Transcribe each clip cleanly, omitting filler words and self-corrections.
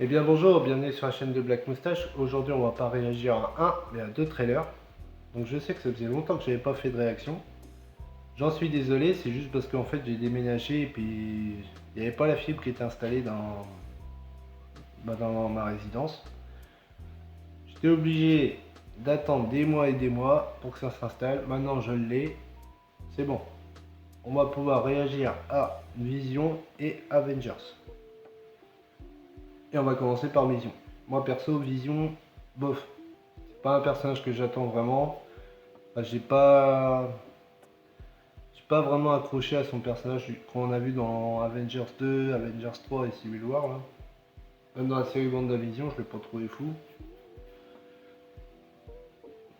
Eh bien bonjour, bienvenue sur la chaîne de Black Moustache. Aujourd'hui on va pas réagir à un, mais à deux trailers. Donc je sais que ça faisait longtemps que j'avais pas fait de réaction. J'en suis désolé, c'est juste parce qu'en fait j'ai déménagé et puis il n'y avait pas la fibre qui était installée dans ma résidence. J'étais obligé d'attendre des mois et des mois pour que ça s'installe. Maintenant je l'ai, c'est bon. On va pouvoir réagir à Vision et Avengers. Et on va commencer par Vision. Moi perso, Vision, bof. C'est pas un personnage que j'attends vraiment. Enfin, j'ai pas vraiment accroché à son personnage qu'on a vu dans Avengers 2, Avengers 3 et Civil War là. Même dans la série WandaVision, je l'ai pas trouvé fou.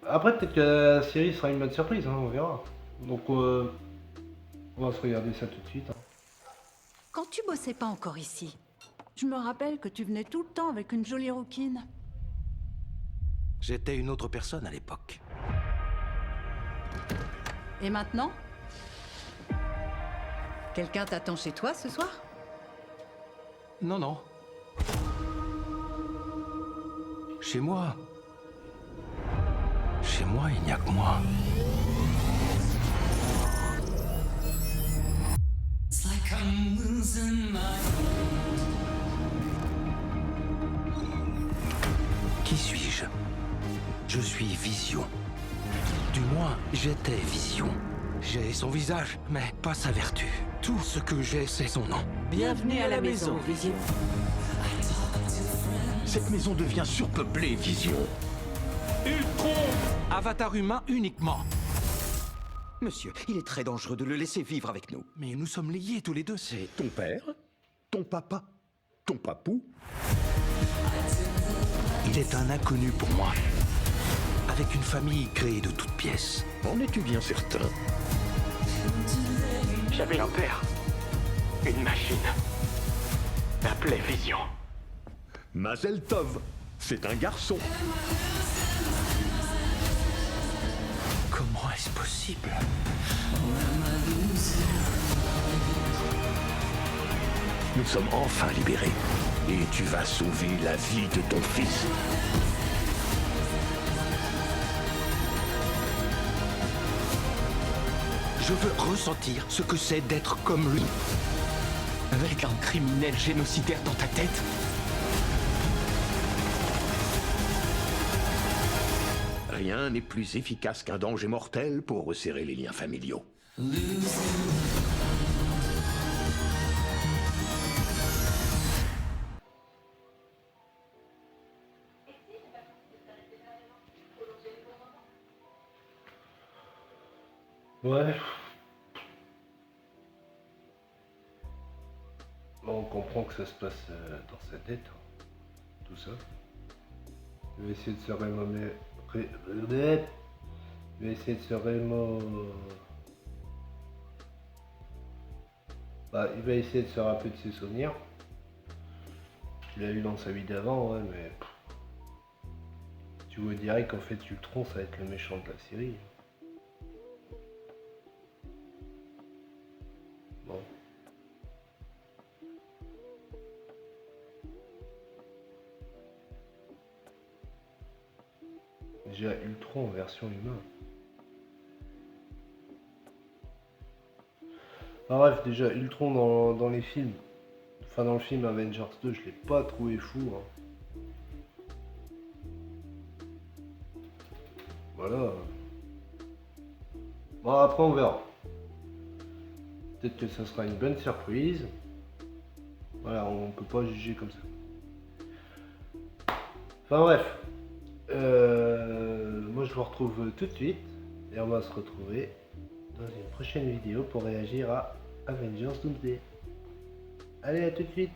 Après, peut-être que la série sera une bonne surprise, hein, on verra. Donc, on va se regarder ça tout de suite, hein. Quand tu bossais pas encore ici, je me rappelle que tu venais tout le temps avec une jolie rouquine. J'étais une autre personne à l'époque. Et maintenant? Quelqu'un t'attend chez toi ce soir? Non, non. Chez moi, il n'y a que moi. Qui suis-je? Je suis Vision. Du moins, j'étais Vision. J'ai son visage, mais pas sa vertu. Tout ce que j'ai, c'est son nom. Bienvenue à la maison, Vision. Cette maison devient surpeuplée, Vision. Ultron! Avatar humain uniquement. Monsieur, il est très dangereux de le laisser vivre avec nous. Mais nous sommes liés tous les deux, c'est... Ton père, ton papa, ton papou. Il est un inconnu pour moi. Avec une famille créée de toutes pièces. En es-tu bien certain? J'avais un père. Une machine. Appelée Vision. Mazel Tov, c'est un garçon. Comment est-ce possible? Nous sommes enfin libérés. Et tu vas sauver la vie de ton fils. Je veux ressentir ce que c'est d'être comme lui. Avec un criminel génocidaire dans ta tête? Rien n'est plus efficace qu'un danger mortel pour resserrer les liens familiaux. Ouais. Bon, on comprend que ça se passe dans sa tête, hein, tout ça. Il va essayer de se Il va essayer de se il va essayer de se rappeler de ses souvenirs. Il a eu dans sa vie d'avant, ouais, mais tu vois direct qu'en fait Ultron ça va être le méchant de la série. Bon. Déjà Ultron en version humain. Enfin bref, déjà Ultron dans les films, enfin dans le film Avengers 2, je l'ai pas trouvé fou, hein. Voilà. Bon après on verra. Peut-être que ça sera une bonne surprise. Voilà, on peut pas juger comme ça. Enfin bref. Moi je vous retrouve tout de suite. Et on va se retrouver dans une prochaine vidéo pour réagir à Avengers Doomsday. Allez, à tout de suite.